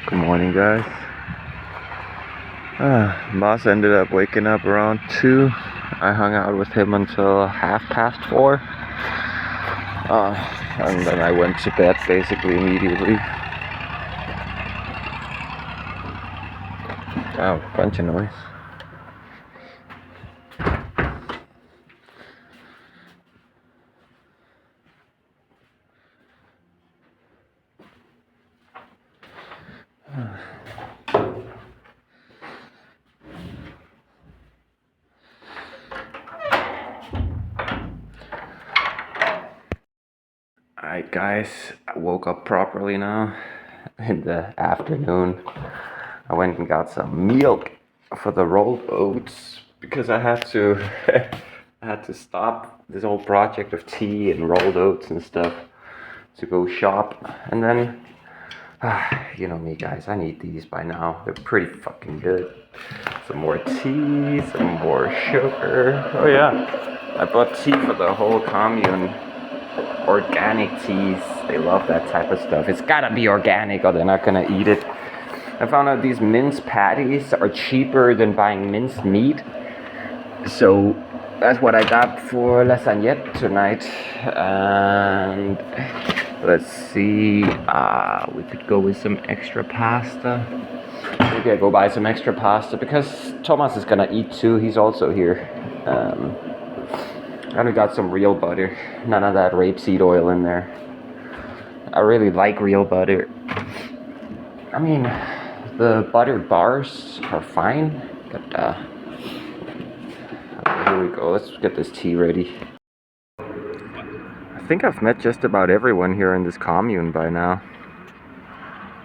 Good morning, guys. Boss ended up waking up around 2. I hung out with him until 4:30. And then I went to bed basically immediately. Oh, bunch of noise. Alright guys, I woke up properly now in the afternoon. I went and got some milk for the rolled oats because I had to I had to stop this whole project of tea and rolled oats and stuff to go shop. And then you know me guys, I need these by now. They're pretty fucking good. Some more tea, some more sugar. Oh yeah, I bought tea for the whole commune. Organic teas, they love that type of stuff. It's gotta be organic or they're not gonna eat it. I found out these minced patties are cheaper than buying minced meat, so that's what I got for lasagne tonight. And let's see, we could go with some extra pasta. Maybe I go buy some extra pasta because Thomas is gonna eat too. He's also here. And we got some real butter, none of that rapeseed oil in there. I really like real butter. I mean, the buttered bars are fine, but here we go. Let's get this tea ready. I think I've met just about everyone here in this commune by now.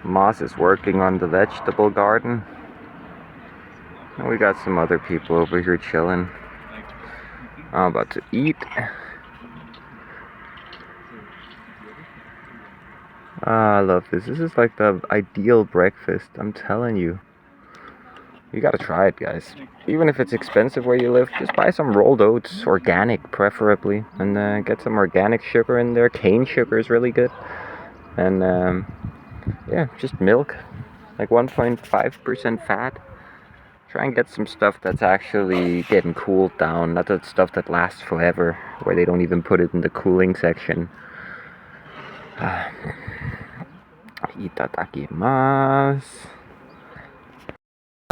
Moss is working on the vegetable garden. And we got some other people over here chilling. I'm about to eat. I love this. This is like the ideal breakfast. I'm telling you. You gotta try it, guys. Even if it's expensive where you live, just buy some rolled oats, organic preferably, and get some organic sugar in there. Cane sugar is really good. And yeah, just milk, like 1.5% fat. Try and get some stuff that's actually getting cooled down, not that stuff that lasts forever, where they don't even put it in the cooling section. Itadakimasu.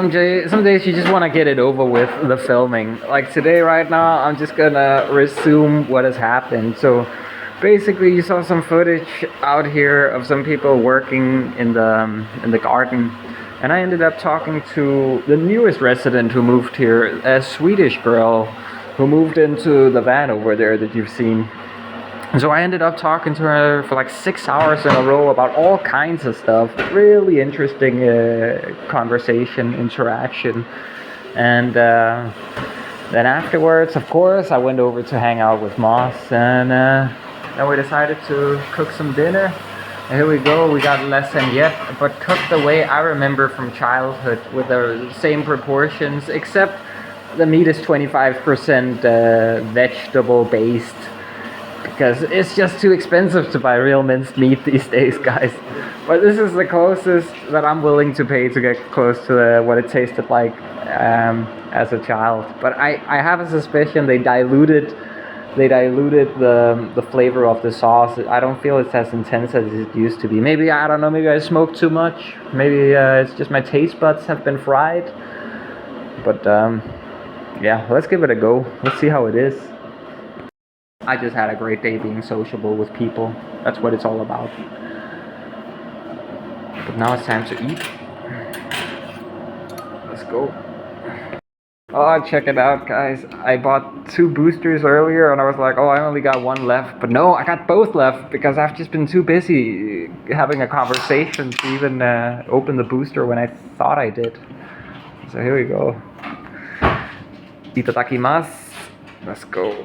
Some days you just want to get it over with, the filming. Like today, right now, I'm just gonna resume what has happened. So basically, you saw some footage out here of some people working in the garden. And I ended up talking to the newest resident who moved here, a Swedish girl who moved into the van over there that you've seen. And so I ended up talking to her for like 6 hours in a row about all kinds of stuff. Really interesting conversation, interaction. And then afterwards, of course, I went over to hang out with Moss. And then we decided to cook some dinner. And here we go, we got lasagne, but cooked the way I remember from childhood with the same proportions, except the meat is 25% vegetable based, because it's just too expensive to buy real minced meat these days, guys. But this is the closest that I'm willing to pay to get close to what it tasted like as a child. But I have a suspicion they diluted the flavor of the sauce. I don't feel it's as intense as it used to be. Maybe, I don't know, maybe I smoked too much. Maybe it's just my taste buds have been fried. But yeah, let's give it a go. Let's see how it is. I just had a great day being sociable with people. That's what it's all about. But now it's time to eat. Let's go. Oh, check it out, guys. I bought 2 boosters earlier and I was like, oh, I only got 1 left. But no, I got both left because I've just been too busy having a conversation to even open the booster when I thought I did. So here we go. Itadakimasu. Let's go.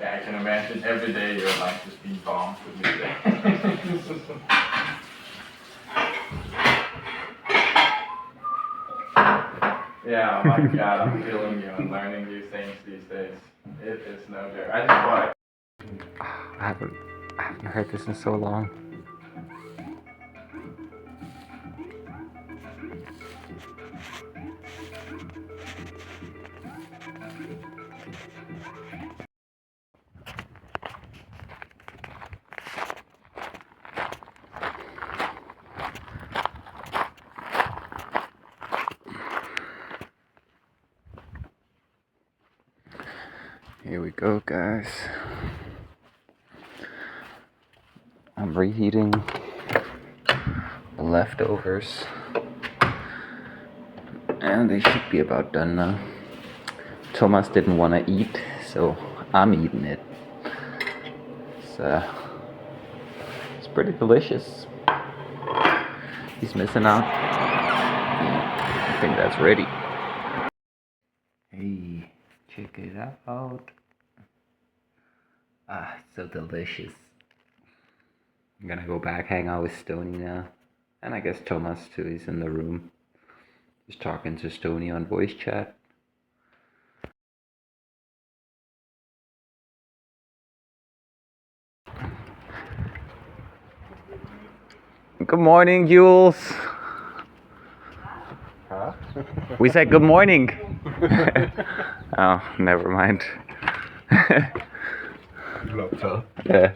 Yeah, I can imagine every day your life just being bombed with music. Yeah, oh my god, I'm feeling you and learning new things these days. It is no joke. I just bought I haven't heard this in so long. Here we go, guys. I'm reheating the leftovers, and they should be about done now. Thomas didn't want to eat, so I'm eating it. It's pretty delicious. He's missing out. I think that's ready. Hey, check it out. Ah, so delicious. I'm gonna go back, hang out with Stony now. And I guess Thomas too, he's in the room. He's talking to Stony on voice chat. Good morning, Jules. Huh? We said good morning. Oh, never mind. Laptop. Yeah.